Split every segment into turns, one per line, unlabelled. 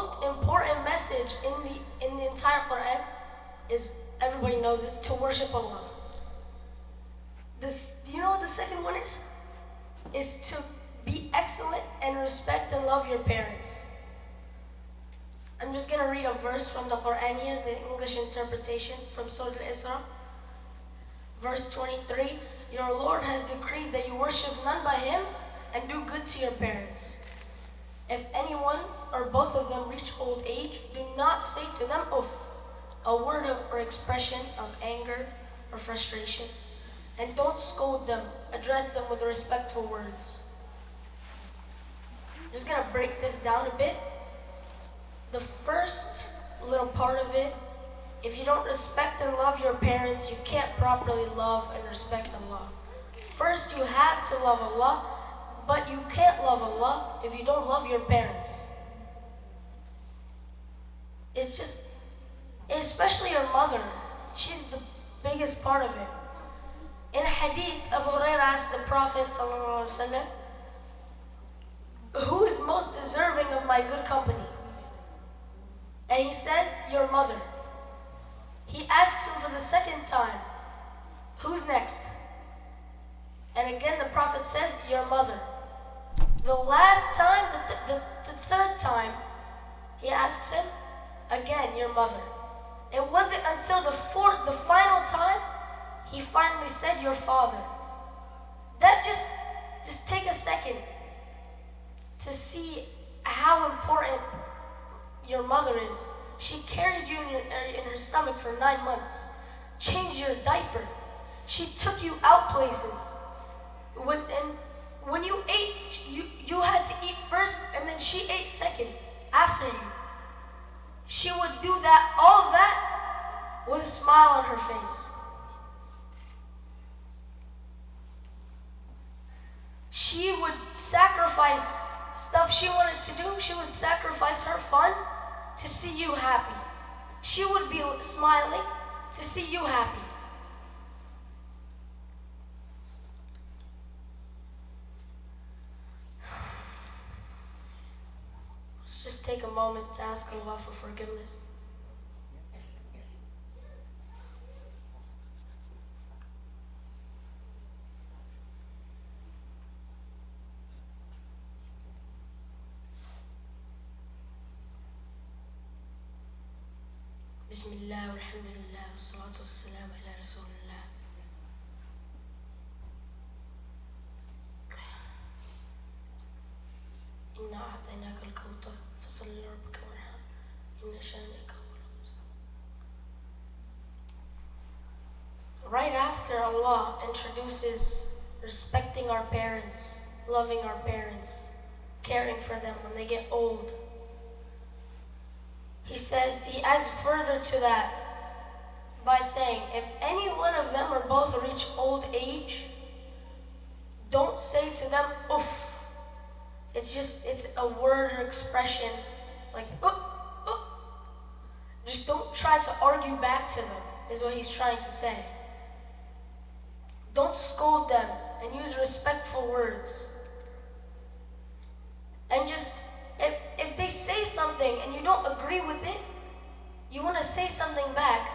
most important message in the entire Quran is, everybody knows this, to worship Allah. This, do you know what the second one is? Is to be excellent and respect and love your parents. I'm just going to read a verse from the Quran here, the English interpretation from Surah Al-Isra. Verse 23, your Lord has decreed that you worship none but Him and do good to your parents. If anyone or both of them reach old age, do not say to them, uff, a word or expression of anger or frustration. And don't scold them, address them with respectful words. I'm just going to break this down a bit. The first little part of it, if you don't respect and love your parents, you can't properly love and respect Allah. First, you have to love Allah, but you can't love Allah if you don't love your parents. It's just, especially your mother, she's the biggest part of it. In a hadith, Abu Hurairah asked the Prophet ﷺ, who is most deserving of my good company? And he says, your mother. He asks him for the second time, who's next? And again the Prophet says, your mother. The last time, the third time, he asks him, again, your mother. It wasn't until the final time, he finally said, your father. That just take a second to see how important your mother is. She carried you in her stomach for 9 months, changed your diaper. She took you out places. When you ate, you had to eat first, and then she ate second after you. She would do that, all that, with a smile on her face. She would sacrifice stuff she wanted to do. She would sacrifice her fun to see you happy. She would be smiling to see you happy. Let's just take a moment to ask Allah for forgiveness. Bismillah, alhamdulillah, wassalatu wassalamu ala rasulillah. Inna a'tainaka al-kawthar, fasalli li rabbika wanhar, inna shani'aka huwal abtar. Right after Allah introduces respecting our parents, loving our parents, caring for them when they get old, he says, he adds further to that by saying, if any one of them or both reach old age, don't say to them, uff. It's a word or expression like, Just don't try to argue back to them, is what he's trying to say. Don't scold them and use respectful words. And just, if they say something and you don't agree with it, you want to say something back,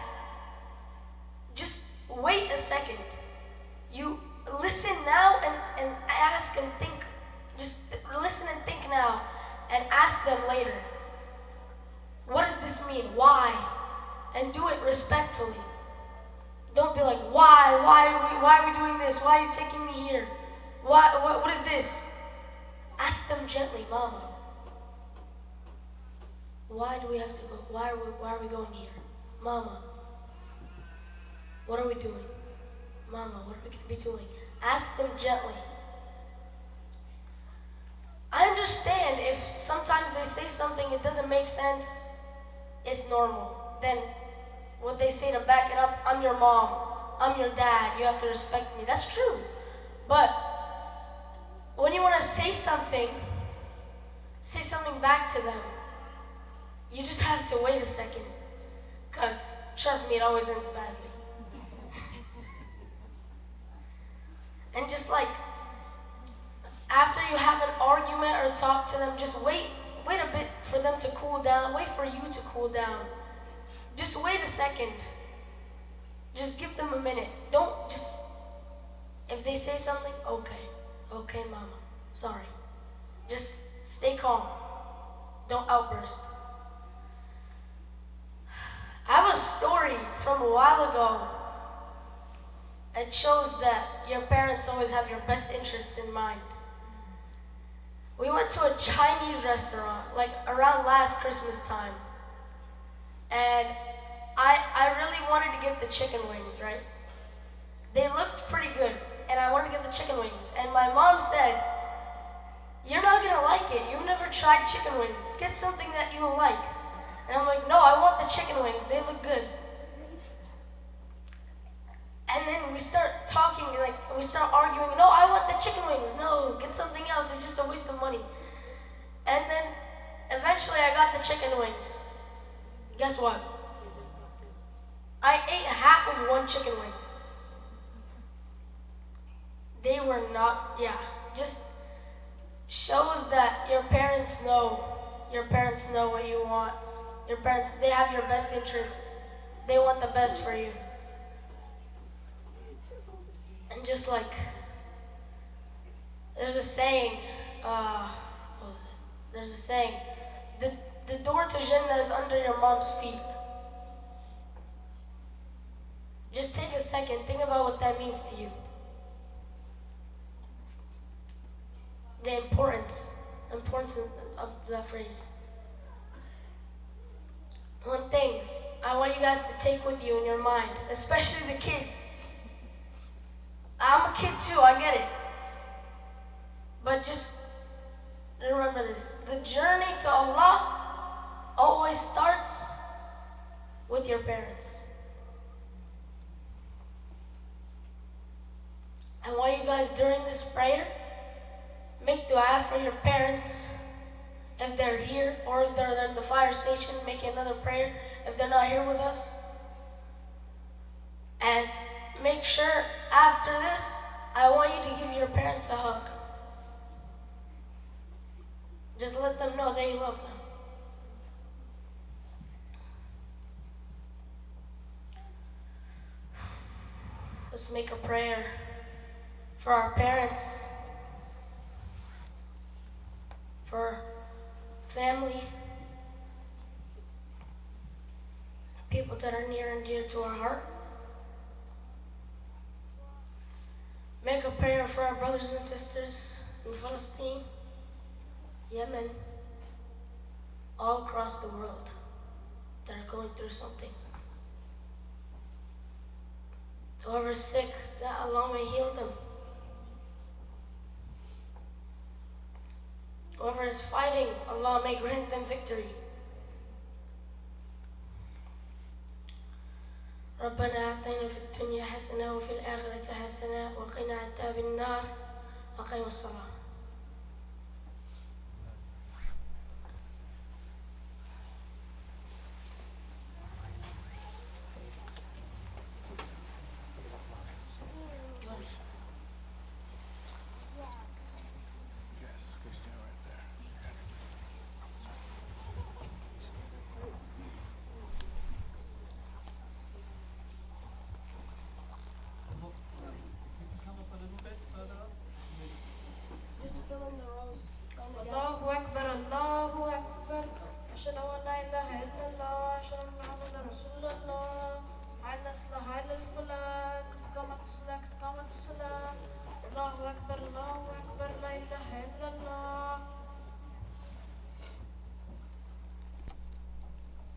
just wait a second. You listen now and ask and think. Just listen and think now and ask them later. What does this mean? Why? And do it respectfully. Don't be like, why are we doing this? Why are you taking me here? What is this? Ask them gently, Mama. Why do we have to go? Why are we going here? Mama, what are we doing? Mama, what are we going to be doing? Ask them gently. I understand if sometimes they say something, it doesn't make sense, it's normal. Then what they say to back it up, I'm your mom, I'm your dad, you have to respect me. That's true. But when you want to say something back to them, you just have to wait a second. Because, trust me, it always ends badly. And just like, after you have an argument or talk to them, just wait wait a bit for them to cool down. Wait for you to cool down. Just wait a second. Just give them a minute. Don't just, if they say something, okay, mama, sorry. Just stay calm. Don't outburst. I have a story from a while ago. It shows that your parents always have your best interests in mind. We went to a Chinese restaurant, like around last Christmas time. And I really wanted to get the chicken wings, right? They looked pretty good, and I wanted to get the chicken wings. And my mom said, "You're not gonna like it. You've never tried chicken wings. Get something that you will like." And I'm like, "No, I want the chicken wings. They look good." And then we start talking, like we start arguing. "No, I want the chicken wings. No, get something else. It's just a waste of money." And then eventually I got the chicken wings. Guess what? I ate half of one chicken wing. They were not, just shows that your parents know what you want. Your parents, they have your best interests. They want the best for you. And just like, there's a saying, what was it? There's a saying, the door to Jannah is under your mom's feet. Just take a second, think about what that means to you. The importance of that phrase. One thing I want you guys to take with you in your mind, especially the kids. I'm a kid too, I get it. But just remember this. The journey to Allah always starts with your parents. I want you guys during this prayer, make dua for your parents if they're here, or if they're in the fire station, make another prayer if they're not here with us. And make sure after this, I want you to give your parents a hug. Just let them know that you love them. Let's make a prayer for our parents, for family, people that are near and dear to our heart. Make a prayer for our brothers and sisters in Palestine, Yemen, all across the world that are going through something. Whoever's sick, that Allah may heal them. Whoever is fighting, Allah may grant them victory. ربنا آتنا في الدنيا حسنة وفي الآخرة حسنة وقنا عذاب النار وأقم الصلاة.
الله أكبر الله أكبر أشهد أن لا إله إلا الله وأشهد أن محمدا رسول الله على الصلاة على الفلاح قامت الصلاة الله أكبر لا إله إلا الله